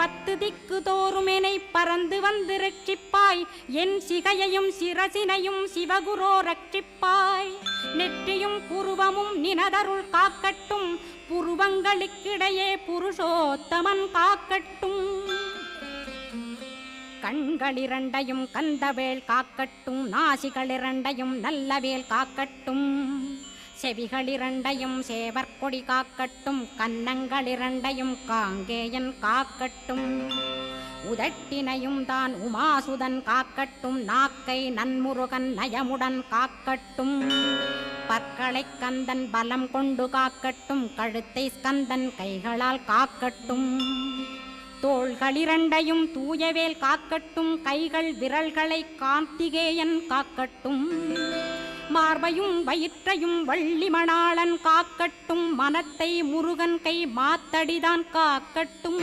பத்து திக்கு தோறுமெனை பறந்து வந்து ரட்சிப்பாய். என் சிகையையும் சிரசினையும் சிவகுரோ ரட்சிப்பாய். நெற்றியும் புருவமும் நினதருள் காக்கட்டும். புருவங்களுக்கிடையே புருஷோத்தமன் காக்கட்டும். கண்களிரண்டையும் கந்தவேல் காக்கட்டும். நாசிகளிரண்டையும் நல்லவேல் காக்கட்டும். செவிகளிரண்டையும் சேவற்கொடி காக்கட்டும். கன்னங்களிரண்டையும் காங்கேயன் காக்கட்டும். உதட்டினையும் தான் உமாசுதன் காக்கட்டும். நாக்கை நன்முருகன் நயமுடன் காக்கட்டும். பற்களை கந்தன் பலம் கொண்டு காக்கட்டும். கழுத்தை ஸ்கந்தன் கைகளால் காக்கட்டும். தோள்களிரண்டையும் தூயவேல் காக்கட்டும். கைகள் விரல்களை கார்த்திகேயன் காக்கட்டும். மார்பையும் வயிற்றையும் வள்ளி மணாளன் காக்கட்டும். மனத்தை முருகன் கை மாத்தடிதான் காக்கட்டும்.